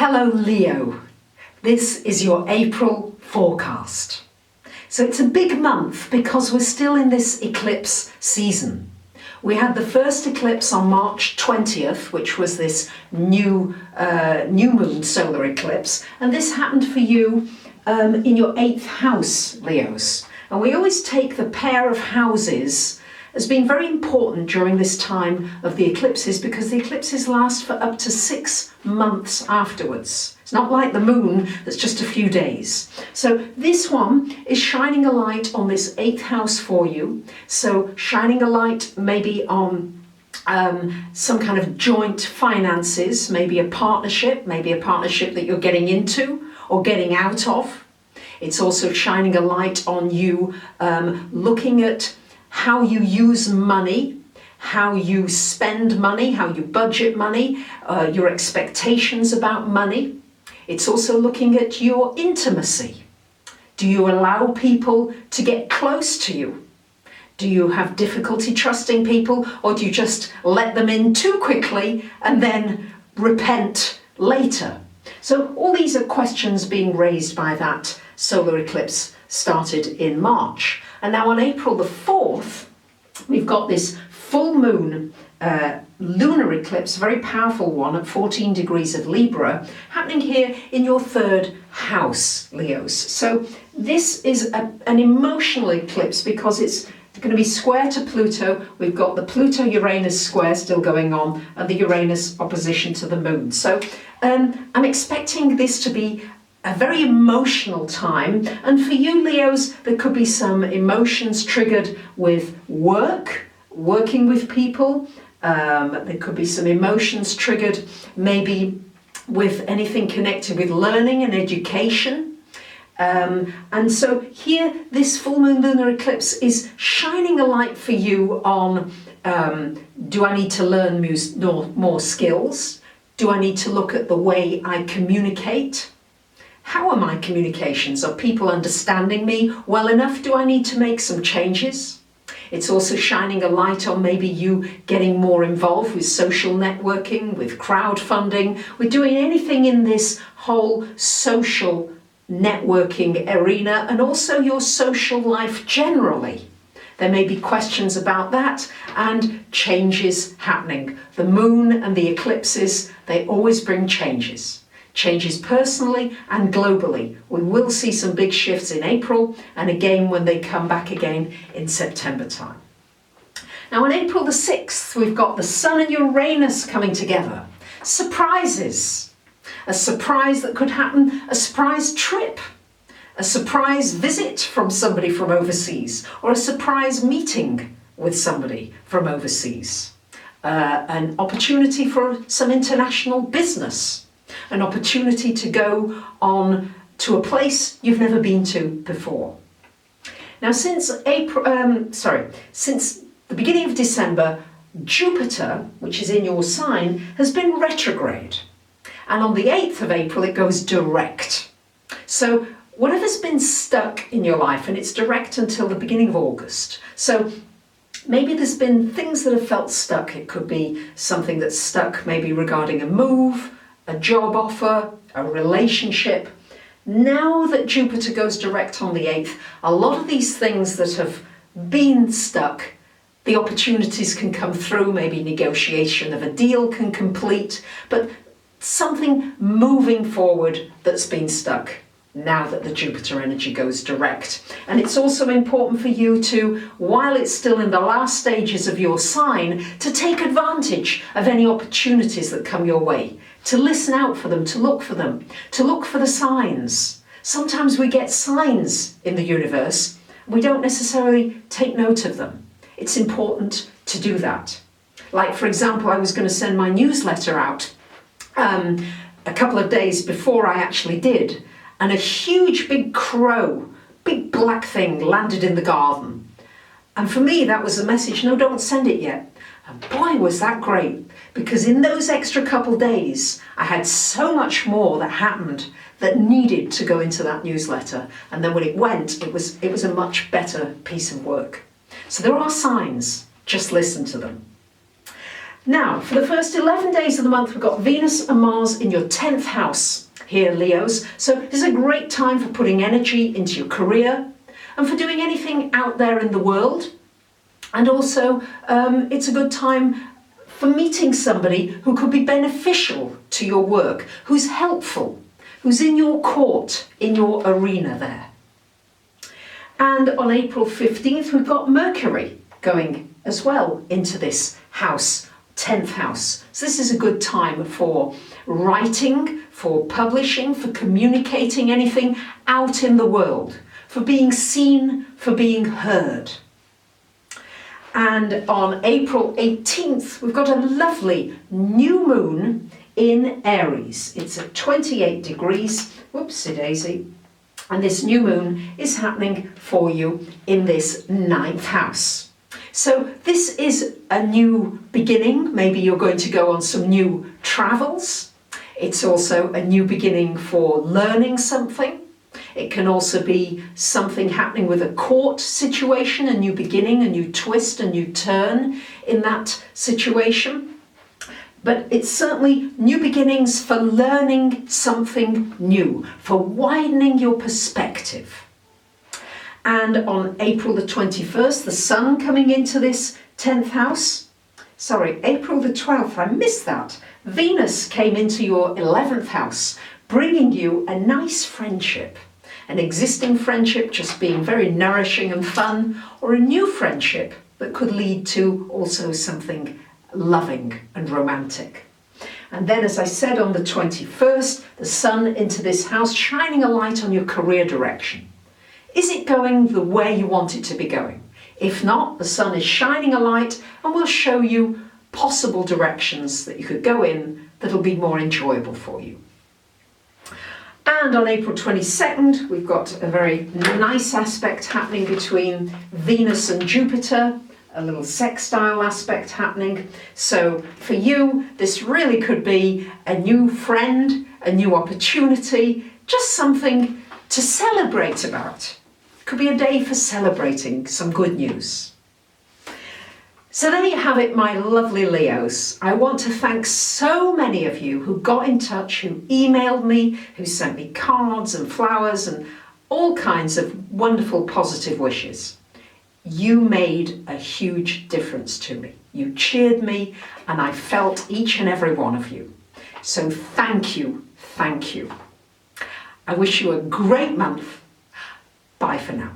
Hello Leo, this is your April forecast. So it's a big month because we're still in this eclipse season. We had the first eclipse on March 20th, which was this new moon solar eclipse, and this happened for you in your 8th house, Leos. And we always take the pair of houses as being very important during this time of the eclipses because the eclipses last for up to 6 months afterwards. It's not like the moon that's just a few days. So this one is shining a light on this 8th house for you. So shining a light maybe on some kind of joint finances, maybe a partnership that you're getting into or getting out of. It's also shining a light on you looking at how you use money, how you spend money, how you budget money, your expectations about money. It's also looking at your intimacy. Do you allow people to get close to you? Do you have difficulty trusting people, or do you just let them in too quickly and then repent later? So all these are questions being raised by that solar eclipse started in March. And now on April the 4th, we've got this full moon lunar eclipse, a very powerful one at 14 degrees of Libra, happening here in your 3rd house, Leos. So this is an emotional eclipse because it's going to be square to Pluto. We've got the Pluto-Uranus square still going on and the Uranus opposition to the moon. So I'm expecting this to be a very emotional time, and for you Leos there could be some emotions triggered with working with people. There could be some emotions triggered maybe with anything connected with learning and education. And so here this full moon lunar eclipse is shining a light for you on do I need to learn more skills? Do I need to look at the way I communicate? How are my communications? Are people understanding me well enough? Do I need to make some changes? It's also shining a light on maybe you getting more involved with social networking, with crowdfunding, with doing anything in this whole social networking arena, and also your social life generally. There may be questions about that and changes happening. The moon and the eclipses, they always bring changes. Changes personally and globally. We will see some big shifts in April and again when they come back again in September time. Now on April the 6th, we've got the Sun and Uranus coming together. Surprises. A surprise that could happen, a surprise trip, a surprise visit from somebody from overseas, or a surprise meeting with somebody from overseas. An opportunity for some international business. An opportunity to go on to a place you've never been to before. Now since since the beginning of December, Jupiter, which is in your sign, has been retrograde. And on the 8th of April, it goes direct. So whatever's been stuck in your life, and it's direct until the beginning of August. So maybe there's been things that have felt stuck. It could be something that's stuck maybe regarding a move, a job offer, a relationship. Now that Jupiter goes direct on the 8th, a lot of these things that have been stuck, the opportunities can come through, maybe negotiation of a deal can complete, but something moving forward that's been stuck now that the Jupiter energy goes direct. And it's also important for you to, while it's still in the last stages of your sign, to take advantage of any opportunities that come your way. To listen out for them, to look for them, to look for the signs. Sometimes we get signs in the universe, we don't necessarily take note of them. It's important to do that. Like for example, I was going to send my newsletter out a couple of days before I actually did, and a huge big crow, big black thing landed in the garden. And for me that was a message, no, don't send it yet. And boy, was that great, because in those extra couple days, I had so much more that happened that needed to go into that newsletter. And then when it went, it was a much better piece of work. So there are signs, just listen to them. Now, for the first 11 days of the month, we've got Venus and Mars in your 10th house here, Leos. So this is a great time for putting energy into your career and for doing anything out there in the world. And also, it's a good time for meeting somebody who could be beneficial to your work, who's helpful, who's in your court, in your arena there. And on April 15th, we've got Mercury going as well into this house, 10th house. So this is a good time for writing, for publishing, for communicating anything out in the world, for being seen, for being heard. And on April 18th, we've got a lovely new moon in Aries. It's at 28 degrees, whoopsie daisy. And this new moon is happening for you in this 9th house. So this is a new beginning. Maybe you're going to go on some new travels. It's also a new beginning for learning something. It can also be something happening with a court situation, a new beginning, a new twist, a new turn in that situation. But it's certainly new beginnings for learning something new, for widening your perspective. And on April the 21st, the sun coming into this 10th house. Sorry, April the 12th, I missed that. Venus came into your 11th house, bringing you a nice friendship. An existing friendship just being very nourishing and fun, or a new friendship that could lead to also something loving and romantic. And then, as I said, on the 21st, the sun into this house, shining a light on your career direction. Is it going the way you want it to be going? If not, the sun is shining a light and will show you possible directions that you could go in that'll be more enjoyable for you. And on April 22nd, we've got a very nice aspect happening between Venus and Jupiter, a little sextile aspect happening. So for you, this really could be a new friend, a new opportunity, just something to celebrate about. Could be a day for celebrating some good news. So there you have it, my lovely Leos. I want to thank so many of you who got in touch, who emailed me, who sent me cards and flowers and all kinds of wonderful positive wishes. You made a huge difference to me. You cheered me, and I felt each and every one of you. So thank you, thank you. I wish you a great month. Bye for now.